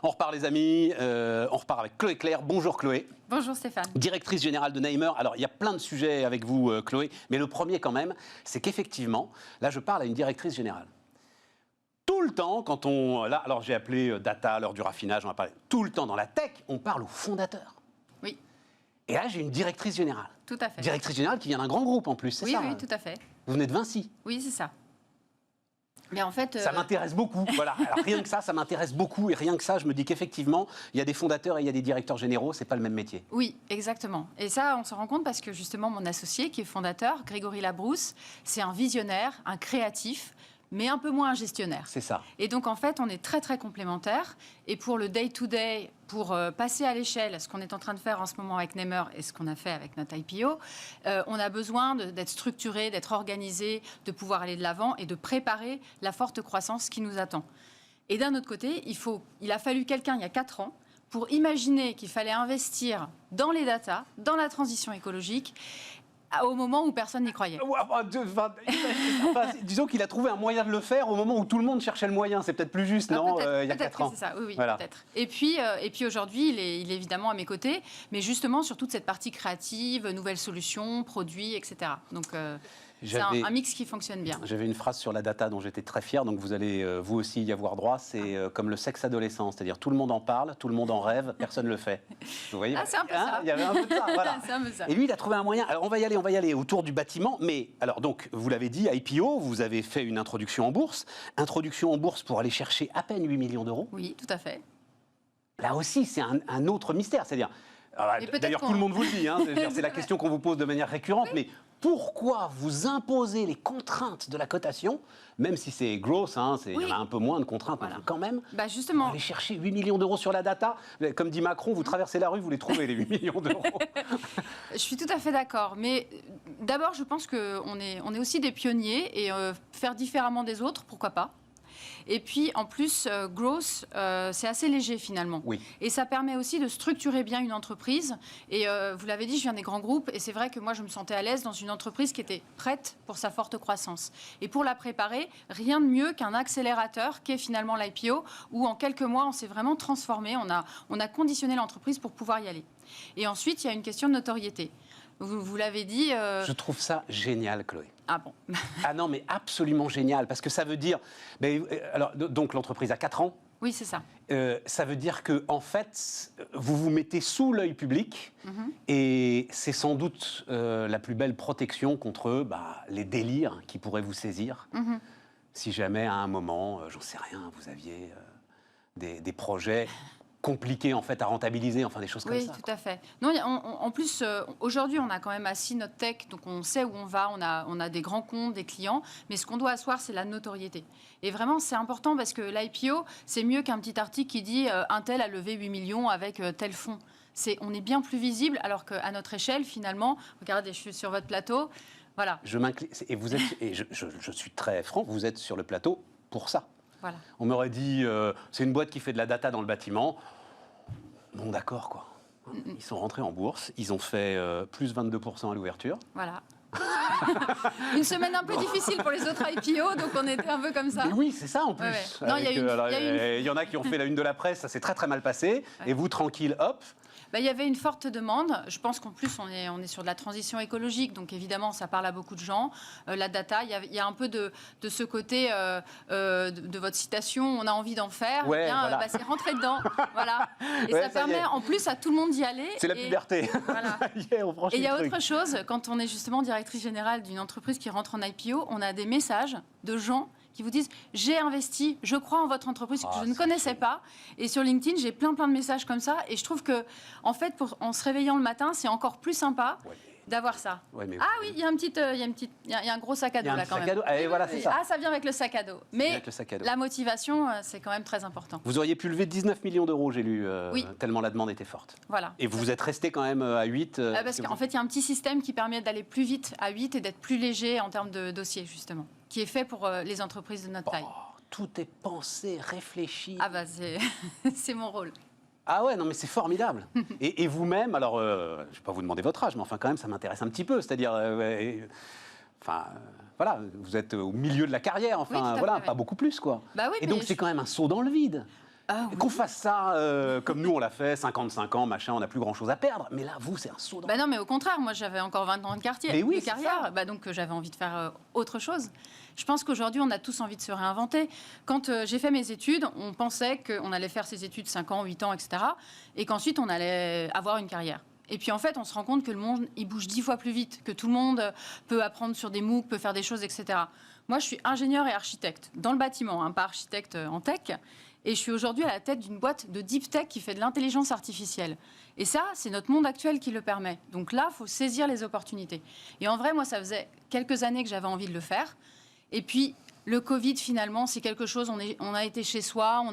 On repart les amis, on repart avec Chloé Claire. Bonjour Chloé. Bonjour Stéphane. Directrice générale de Neimer. Alors il y a plein de sujets avec vous Chloé, mais le premier quand même, c'est qu'effectivement, là je parle à une directrice générale. Tout le temps, quand on... Là, alors j'ai appelé data, l'heure du raffinage, on va parler. Tout le temps dans la tech, on parle aux fondateurs. Oui. Et là j'ai une directrice générale. Tout à fait. Directrice générale qui vient d'un grand groupe en plus, c'est oui, ça? Oui, tout à fait. Vous venez de Vinci. Oui, c'est ça. Mais en fait, ça m'intéresse beaucoup. Voilà. Alors, rien que ça m'intéresse beaucoup. Et rien que ça, je me dis qu'effectivement, il y a des fondateurs et il y a des directeurs généraux. C'est pas le même métier. Oui, exactement. Et ça, on se rend compte parce que justement, mon associé, qui est fondateur, Grégory Labrousse, c'est un visionnaire, un créatif, mais un peu moins un gestionnaire. C'est ça. Et donc, en fait, on est très, très complémentaires. Et pour le day-to-day, pour passer à l'échelle, ce qu'on est en train de faire en ce moment avec Neimer et ce qu'on a fait avec notre IPO, on a besoin d'être structuré, d'être organisé, de pouvoir aller de l'avant et de préparer la forte croissance qui nous attend. Et d'un autre côté, il a fallu quelqu'un, il y a 4 ans, pour imaginer qu'il fallait investir dans les data, dans la transition écologique, au moment où personne n'y croyait. Disons qu'il a trouvé un moyen de le faire au moment où tout le monde cherchait le moyen. C'est peut-être plus juste, non? Il y a 4 ans. C'est ça, oui, voilà. Peut-être. Et puis aujourd'hui, il est évidemment à mes côtés, mais justement sur toute cette partie créative, nouvelles solutions, produits, etc. Donc c'est un mix qui fonctionne bien. J'avais une phrase sur la data dont j'étais très fier, donc vous allez vous aussi y avoir droit. C'est comme le sexe adolescent, c'est-à-dire tout le monde en parle, tout le monde en rêve, personne ne le fait. Vous voyez? C'est un peu ça. Il y avait un peu de ça, voilà. C'est un peu ça. Et lui, il a trouvé un moyen. Alors on va y aller autour du bâtiment, mais alors donc vous l'avez dit, IPO, vous avez fait une introduction en bourse pour aller chercher à peine 8 millions d'euros. Oui, tout à fait. Là aussi, c'est un autre mystère, c'est-à-dire. D'ailleurs, tout le monde vous le dit, hein, c'est la question qu'on vous pose de manière récurrente, oui. Mais pourquoi vous imposez les contraintes de la cotation, même si c'est gross, hein, il y en a un peu moins de contraintes, voilà. Quand même, justement. Vous allez chercher 8 millions d'euros sur la data, comme dit Macron, vous traversez la rue, vous les trouvez, les 8 millions d'euros. Je suis tout à fait d'accord, mais d'abord, je pense qu'on est aussi des pionniers, et faire différemment des autres, pourquoi pas? Et puis, en plus, growth, c'est assez léger finalement. Oui. Et ça permet aussi de structurer bien une entreprise. Et vous l'avez dit, je viens des grands groupes. Et c'est vrai que moi, je me sentais à l'aise dans une entreprise qui était prête pour sa forte croissance. Et pour la préparer, rien de mieux qu'un accélérateur qui est finalement l'IPO, où en quelques mois, on s'est vraiment transformé. On a conditionné l'entreprise pour pouvoir y aller. Et ensuite, il y a une question de notoriété. Vous l'avez dit... Je trouve ça génial, Chloé. Ah bon? Ah non, mais absolument génial, parce que ça veut dire... donc l'entreprise a 4 ans. Oui, c'est ça. Ça veut dire que en fait, vous vous mettez sous l'œil public, et c'est sans doute la plus belle protection contre les délires qui pourraient vous saisir. Si jamais, à un moment, j'en sais rien, vous aviez des projets... compliqué en fait à rentabiliser, enfin des choses comme ça. Oui, tout à fait. Non, en plus, aujourd'hui, on a quand même assis notre tech, donc on sait où on va, on a des grands comptes, des clients, mais ce qu'on doit asseoir, c'est la notoriété. Et vraiment, c'est important parce que l'IPO, c'est mieux qu'un petit article qui dit un tel a levé 8 millions avec tel fonds. On est bien plus visible, alors qu'à notre échelle, finalement, regardez, je suis sur votre plateau, voilà. Je m'incline, et vous êtes, et je suis très franc, vous êtes sur le plateau pour ça. Voilà. On m'aurait dit, c'est une boîte qui fait de la data dans le bâtiment. Bon, d'accord, quoi. Ils sont rentrés en bourse, ils ont fait plus 22% à l'ouverture. Voilà. Une semaine un peu difficile pour les autres IPO, donc on était un peu comme ça. Mais oui, c'est ça en plus. Ouais. Non, il y en a qui ont fait la une de la presse, ça s'est très très mal passé. Ouais. Et vous, tranquille, hop. Il y avait une forte demande. Je pense qu'en plus, on est sur de la transition écologique. Donc, évidemment, ça parle à beaucoup de gens. La data, il y a un peu de ce côté de votre citation. On a envie d'en faire. Ouais, voilà. C'est rentrer dedans. Voilà. Et ça permet, en plus, à tout le monde d'y aller. C'est la puberté. Voilà. Et il y a autre chose. Quand on est justement directrice générale d'une entreprise qui rentre en IPO, on a des messages de gens qui vous disent « j'ai investi, je crois en votre entreprise que je ne connaissais pas ». Et sur LinkedIn, j'ai plein de messages comme ça. Et je trouve que, en fait, en se réveillant le matin, c'est encore plus sympa d'avoir ça. Ouais, mais oui, il y a un gros sac à dos là quand même. Et voilà, c'est ça. Ah, ça vient avec le sac à dos. Mais la motivation, c'est quand même très important. Vous auriez pu lever 19 millions d'euros, j'ai lu, tellement la demande était forte. Voilà. Et vous êtes resté quand même à 8 parce qu'en fait, il y a un petit système qui permet d'aller plus vite à 8 et d'être plus léger en termes de dossiers, justement, qui est fait pour les entreprises de notre taille. Tout est pensé, réfléchi. Ah c'est mon rôle. Ah ouais, non mais c'est formidable. Et vous-même, alors, je ne vais pas vous demander votre âge, mais enfin quand même, ça m'intéresse un petit peu. C'est-à-dire, voilà, vous êtes au milieu de la carrière, enfin, voilà, pas beaucoup plus, quoi. Oui, et donc c'est quand même un saut dans le vide. Qu'on fasse ça comme nous on l'a fait, 55 ans, machin, on n'a plus grand-chose à perdre. Mais là, vous, c'est un saut dans... Non, mais au contraire, moi j'avais encore 20 ans de carrière, donc j'avais envie de faire autre chose. Je pense qu'aujourd'hui, on a tous envie de se réinventer. Quand j'ai fait mes études, on pensait qu'on allait faire ses études 5 ans, 8 ans, etc. Et qu'ensuite, on allait avoir une carrière. Et puis en fait, on se rend compte que le monde, il bouge 10 fois plus vite, que tout le monde peut apprendre sur des MOOC, peut faire des choses, etc. Moi, je suis ingénieure et architecte dans le bâtiment, pas architecte en tech. Et je suis aujourd'hui à la tête d'une boîte de deep tech qui fait de l'intelligence artificielle. Et ça, c'est notre monde actuel qui le permet. Donc là, il faut saisir les opportunités. Et en vrai, moi, ça faisait quelques années que j'avais envie de le faire. Et puis, le Covid, finalement, c'est quelque chose, on a été chez soi,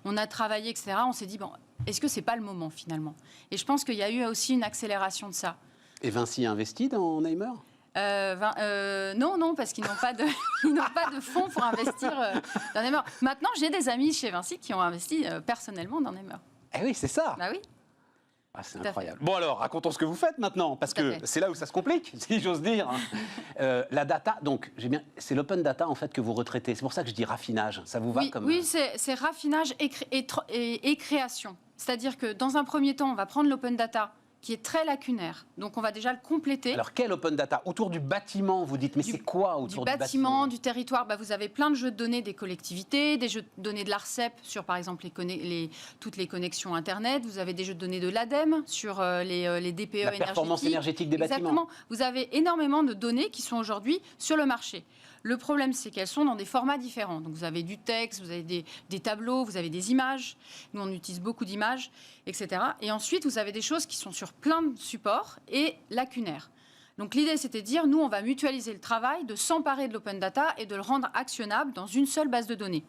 on a travaillé, etc. On s'est dit, bon, est-ce que ce n'est pas le moment, finalement? Et je pense qu'il y a eu aussi une accélération de ça. Et Vinci a investi dans Neymar? Non, parce qu'ils n'ont pas de fonds pour investir dans Neymar. Maintenant, j'ai des amis chez Vinci qui ont investi personnellement dans Neymar. Eh oui, c'est ça. Bah oui. Ah, c'est incroyable. Bon alors, racontons ce que vous faites maintenant, parce que c'est là où ça se complique, si j'ose dire. La data, donc, c'est l'open data en fait que vous retraitez. C'est pour ça que je dis raffinage. Ça vous va comme... Oui, c'est raffinage et création. C'est-à-dire que dans un premier temps, on va prendre l'open data, qui est très lacunaire. Donc, on va déjà le compléter. Alors, quel open data? Autour du bâtiment, vous dites, mais c'est quoi autour du bâtiment? Du territoire, vous avez plein de jeux de données des collectivités, des jeux de données de l'ARCEP sur, par exemple, toutes les connexions Internet. Vous avez des jeux de données de l'ADEME sur les DPE énergétiques. La performance énergétique des bâtiments. Exactement. Vous avez énormément de données qui sont aujourd'hui sur le marché. Le problème, c'est qu'elles sont dans des formats différents. Donc, vous avez du texte, vous avez des tableaux, vous avez des images. Nous, on utilise beaucoup d'images, etc. Et ensuite, vous avez des choses qui sont sur plein de supports et lacunaires. Donc, l'idée, c'était de dire, nous, on va mutualiser le travail, de s'emparer de l'open data et de le rendre actionnable dans une seule base de données.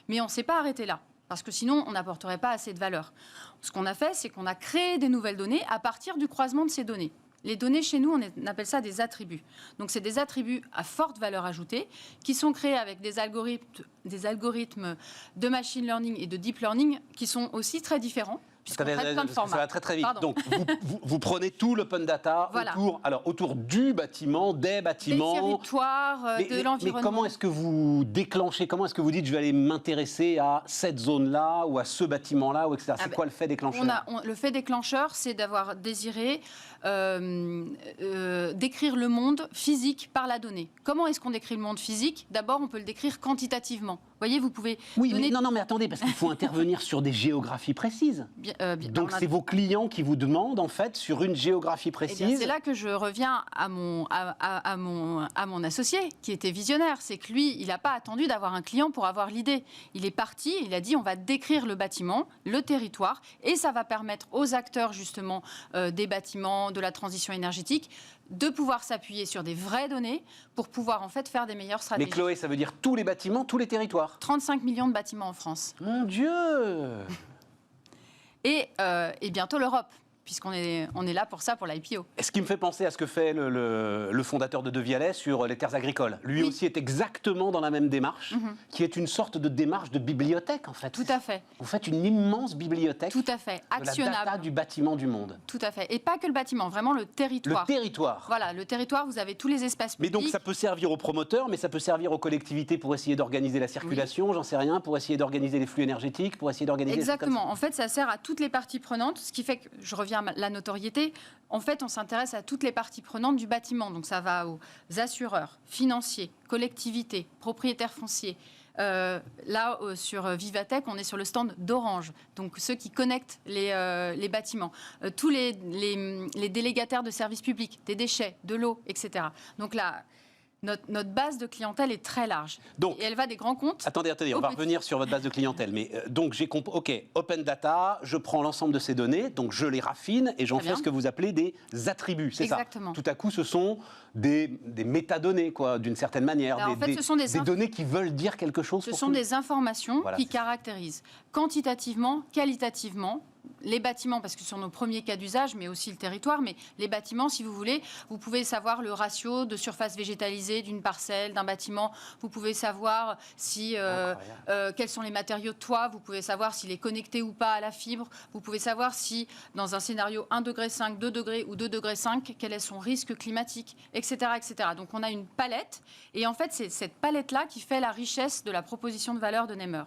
Mais on ne s'est pas arrêté là, parce que sinon, on n'apporterait pas assez de valeur. Ce qu'on a fait, c'est qu'on a créé des nouvelles données à partir du croisement de ces données. Les données, chez nous, on appelle ça des attributs. Donc, c'est des attributs à forte valeur ajoutée qui sont créés avec des algorithmes de machine learning et de deep learning qui sont aussi très différents. Ça va très très vite. Pardon. Donc, vous prenez tout l'open data autour du bâtiment, des bâtiments... Des territoires, de l'environnement. Mais comment est-ce que vous déclenchez, comment est-ce que vous dites je vais aller m'intéresser à cette zone-là ou à ce bâtiment-là, etc. C'est quoi le fait déclencheur? Le fait déclencheur, c'est d'avoir désiré décrire le monde physique par la donnée. Comment est-ce qu'on décrit le monde physique? D'abord, on peut le décrire quantitativement. Vous voyez, vous pouvez... Oui, mais mais attendez, parce qu'il faut intervenir sur des géographies précises. Donc, c'est vos clients qui vous demandent, en fait, sur une géographie précise. C'est là que je reviens à mon associé, qui était visionnaire. C'est que lui, il n'a pas attendu d'avoir un client pour avoir l'idée. Il est parti, il a dit, on va décrire le bâtiment, le territoire, et ça va permettre aux acteurs, justement, des bâtiments, de la transition énergétique, de pouvoir s'appuyer sur des vraies données pour pouvoir en fait faire des meilleures stratégies. Mais Chloé, ça veut dire tous les bâtiments, tous les territoires? 35 millions de bâtiments en France. Mon Dieu! Et bientôt l'Europe, puisqu'on est là pour ça, pour l'IPO. Ce qui me fait penser à ce que fait le fondateur de Devialet sur les terres agricoles. Lui aussi est exactement dans la même démarche, qui est une sorte de démarche de bibliothèque, en fait. Tout à fait. Vous faites une immense bibliothèque. Tout à fait. Actionnable. De la data du bâtiment du monde. Tout à fait. Et pas que le bâtiment, vraiment le territoire. Le territoire. Voilà, le territoire, vous avez tous les espaces publics. Mais donc ça peut servir aux promoteurs, mais ça peut servir aux collectivités pour essayer d'organiser la circulation, j'en sais rien, pour essayer d'organiser les flux énergétiques, pour essayer d'organiser... Exactement. En fait, ça sert à toutes les parties prenantes, ce qui fait que, je reviens à la notoriété, en fait, on s'intéresse à toutes les parties prenantes du bâtiment. Donc, ça va aux assureurs, financiers, collectivités, propriétaires fonciers. Sur Vivatech, on est sur le stand d'Orange, donc ceux qui connectent les bâtiments. Tous les délégataires de services publics, des déchets, de l'eau, etc. Donc là... Notre base de clientèle est très large. Donc, et elle va des grands comptes. Attendez, on va revenir sur votre base de clientèle. Mais donc, j'ai compris. OK, open data, je prends l'ensemble de ces données, donc je les raffine et j'en fais ce que vous appelez des attributs. C'est ça? Exactement. Tout à coup, ce sont des métadonnées, quoi, d'une certaine manière. Alors, ce sont des données qui veulent dire quelque chose. Ce sont des informations qui caractérisent quantitativement, qualitativement, les bâtiments, parce que ce sont nos premiers cas d'usage, mais aussi le territoire. Mais les bâtiments, si vous voulez, vous pouvez savoir le ratio de surface végétalisée d'une parcelle, d'un bâtiment. Vous pouvez savoir quels sont les matériaux de toit. Vous pouvez savoir s'il est connecté ou pas à la fibre. Vous pouvez savoir si, dans un scénario 1,5 degré, 2 degrés ou 2,5 degrés, quel est son risque climatique, etc., etc. Donc, on a une palette. Et en fait, c'est cette palette-là qui fait la richesse de la proposition de valeur de Nemer.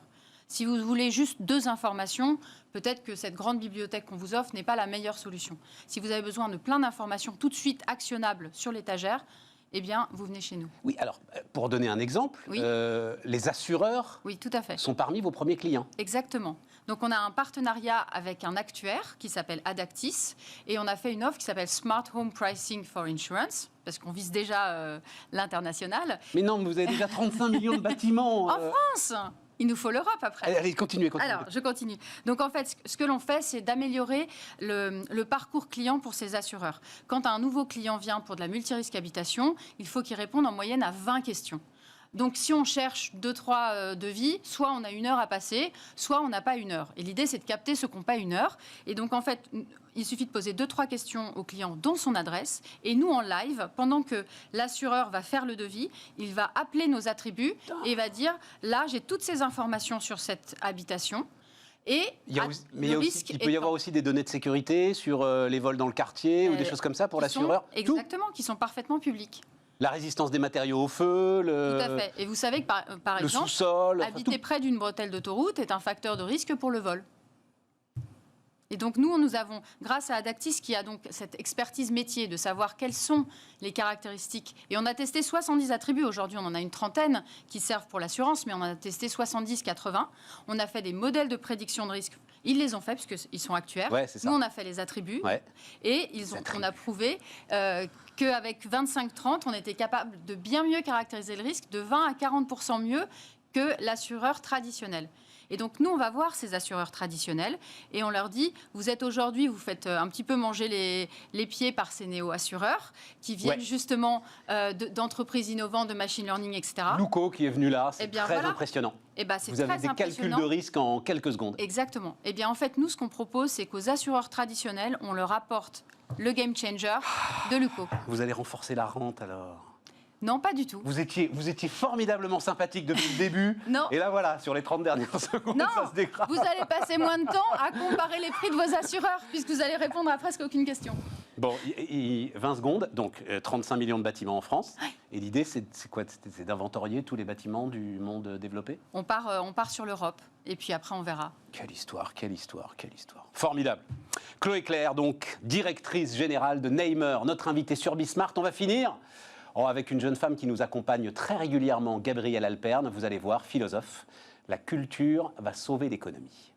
Si vous voulez juste 2 informations, peut-être que cette grande bibliothèque qu'on vous offre n'est pas la meilleure solution. Si vous avez besoin de plein d'informations tout de suite actionnables sur l'étagère, eh bien, vous venez chez nous. Oui, alors, pour donner un exemple, Oui. Les assureurs Oui, tout à fait. sont parmi vos premiers clients. Exactement. Donc, on a un partenariat avec un actuaire qui s'appelle Adactis et on a fait une offre qui s'appelle Smart Home Pricing for Insurance, parce qu'on vise déjà l'international. Mais non, vous avez déjà 35 millions de bâtiments. En France, il nous faut l'Europe après. Allez, continuez. Alors, je continue. Donc, en fait, ce que l'on fait, c'est d'améliorer le parcours client pour ces assureurs. Quand un nouveau client vient pour de la multirisque habitation, il faut qu'il réponde en moyenne à 20 questions. Donc, si on cherche 2-3 devis, soit on a 1 heure à passer, soit on n'a pas 1 heure. Et l'idée, c'est de capter ceux qui n'ont pas 1 heure. Et donc, en fait, il suffit de poser 2-3 questions au client, dont son adresse. Et nous, en live, pendant que l'assureur va faire le devis, il va appeler nos attributs et va dire, là, j'ai toutes ces informations sur cette habitation. Et il peut y avoir aussi des données de sécurité sur les vols dans le quartier ou des choses comme ça pour l'assureur. Exactement, qui sont parfaitement publiques. La résistance des matériaux au feu, Tout à fait. Et vous savez que, par le exemple, sous-sol, habiter près d'une bretelle d'autoroute est un facteur de risque pour le vol. Et donc, nous avons, grâce à Adactis, qui a donc cette expertise métier de savoir quelles sont les caractéristiques. Et on a testé 70 attributs. Aujourd'hui, on en a une trentaine qui servent pour l'assurance, mais on en a testé 70-80. On a fait des modèles de prédiction de risque. Ils les ont faits, puisqu'ils sont actuaires. Ouais, c'est ça. Nous, on a fait les attributs. Ouais. Et on a prouvé qu'avec 25-30, on était capable de bien mieux caractériser le risque, de 20 à 40% mieux que l'assureur traditionnel. Et donc, nous, on va voir ces assureurs traditionnels et on leur dit, vous êtes aujourd'hui, vous faites un petit peu manger les pieds par ces néo-assureurs qui viennent justement d'entreprises innovantes, de machine learning, etc. Luco qui est venu là, c'est très impressionnant. Vous avez des calculs de risque en quelques secondes. Exactement. Eh bien, en fait, nous, ce qu'on propose, c'est qu'aux assureurs traditionnels, on leur apporte le game changer de Luco. Vous allez renforcer la rente alors? Non, pas du tout. Vous étiez formidablement sympathique depuis le début. Non. Et là, voilà, sur les 30 dernières secondes, ça se dégrade. Vous allez passer moins de temps à comparer les prix de vos assureurs, puisque vous allez répondre à presque aucune question. Bon, 20 secondes, donc 35 millions de bâtiments en France. Ouais. Et l'idée, c'est quoi? C'est d'inventorier tous les bâtiments du monde développé? On part sur l'Europe, et puis après, on verra. Quelle histoire, quelle histoire, quelle histoire. Formidable. Chloé Claire, donc, directrice générale de Neymer, notre invitée sur Bismart. On va finir avec une jeune femme qui nous accompagne très régulièrement, Gabrielle Alperne. Vous allez voir, philosophe, la culture va sauver l'économie.